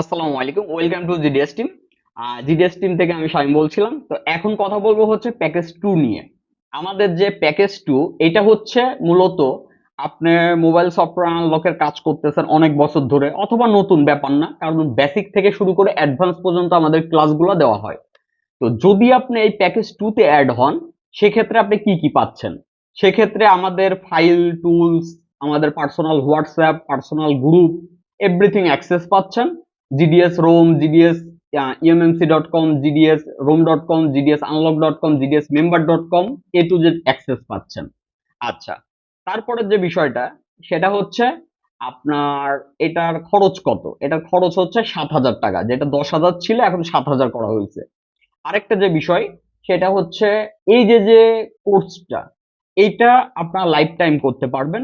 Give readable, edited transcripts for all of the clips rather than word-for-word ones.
আসসালামু আলাইকুম, welcome to GDS team. GDS team থেকে আমি শামিম বলছিলাম। তো এখন কথা বলবো হচ্ছে প্যাকেজ টু নিয়ে। আমাদের যে প্যাকেজ টু, এটা হচ্ছে মূলত আপনি মোবাইল সফটওয়্যার আনলকের কাজ করতেছেন অনেক বছর ধরে, অথবা নতুন ব্যাপার না, কারণ বেসিক থেকে শুরু করে অ্যাডভান্স পর্যন্ত আমাদের ক্লাসগুলো দেওয়া হয়। তো যদি আপনি এই প্যাকেজ টু তে অ্যাড হন, সেক্ষেত্রে আপনি কি কি পাচ্ছেন? সেক্ষেত্রে আমাদের ফাইল টুলস, আমাদের personal WhatsApp, personal group, everything access পাচ্ছেন। GDS ROM, GDS EMMC, GDS ROM, GDS unlock, GDS member, A to Z access পাচ্ছেন। আচ্ছা, তারপরে যে বিষয়টা, সেটা হচ্ছে আপনার এটার খরচ কত। এটার খরচ হচ্ছে 7,000 টাকা, যেটা 10,000 ছিল, এখন 7,000 করা হয়েছে। আরেকটা যে বিষয়, সেটা হচ্ছে এই যে যে কোর্সটা, এইটা আপনার লাইফ টাইম করতে পারবেন।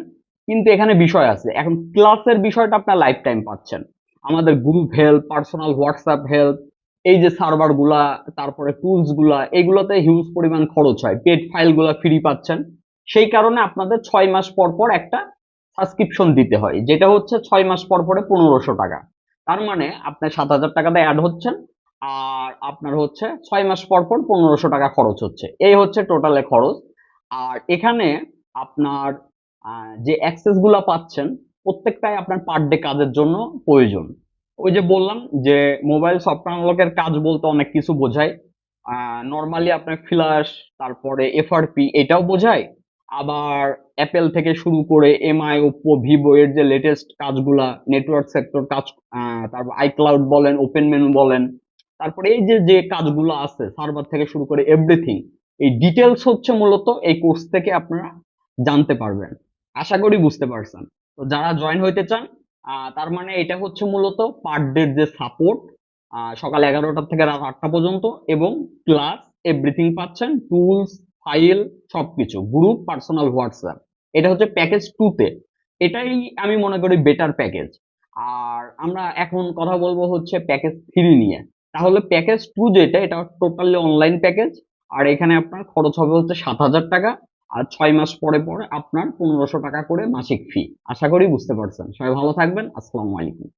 কিন্তু এখানে বিষয় আছে, এখন ক্লাসের বিষয়টা আপনার লাইফ টাইম পাচ্ছেন। আমাদের group help, personal WhatsApp help, এই যে সার্ভার গুলা, তারপরে টুলস গুলা, এগুলোতে হিউজ পরিমাণ খরচ হয়। পেড ফাইল গুলা ফ্রি পাচ্ছেন। সেই কারণে আপনাদের 6 মাস পর পর একটা সাবস্ক্রিপশন দিতে হয়, যেটা হচ্ছে 6 মাস পর পরে 1500 টাকা। তার মানে আপনি 7,000 টাকাতে অ্যাড হচ্ছেন, আর আপনার হচ্ছে 6 মাস পর পর 1500 টাকা খরচ হচ্ছে। এই হচ্ছে টোটালে খরচ। আর এখানে আপনার যে অ্যাক্সেস গুলা পাচ্ছেন, প্রত্যেকটাই আপনার পার ডে কাজের জন্য প্রয়োজন। ওই যে বললাম যে মোবাইল সফটওয়্যার আনলকের কাজ বলতে অনেক কিছু বোঝায়। নর্মালি আপনার ফ্ল্যাশ, তারপরে এফআরপি, এটাও বোঝায়। আবার অ্যাপেল থেকে শুরু করে এমআই, ওপ্পো, ভিভো এর যে লেটেস্ট কাজগুলা, নেটওয়ার্ক সেক্টর কাজ, তারপর আইক্লাউড বলেন, ওপেন মেনু বলেন, তারপরে এই যে যে কাজগুলো আছে সার্ভার থেকে শুরু করে এভরিথিং, এই ডিটেলস হচ্ছে মূলত এই কোর্স থেকে আপনারা জানতে পারবেন। আশা করি বুঝতে পারছেন। তো যারা জয়েন হইতে চান, তার মানে এটা হচ্ছে মূলত পার ডে যে সাপোর্ট, সকাল 11টা থেকে রাত 8টা পর্যন্ত, এবং ক্লাস এভরিথিং পাচ্ছেন, টুলস, ফাইল, সবকিছু, গ্রুপ, পার্সোনাল হোয়াটসঅ্যাপ। এটা হচ্ছে প্যাকেজ টু তে। এটাই আমি মনে করি বেটার প্যাকেজ। আর আমরা এখন কথা বলবো হচ্ছে প্যাকেজ থ্রি নিয়ে। তাহলে প্যাকেজ টু যেটা, এটা টোটালি অনলাইন প্যাকেজ। আর এখানে আপনার খরচ হবে হচ্ছে 7,000 টাকা। আর 6 মাস পরে পরে আপনার 1500 টাকা করে মাসিক ফি। আশা করি বুঝতে পারছেন। সবাই ভালো থাকবেন। আসসালামু আলাইকুম।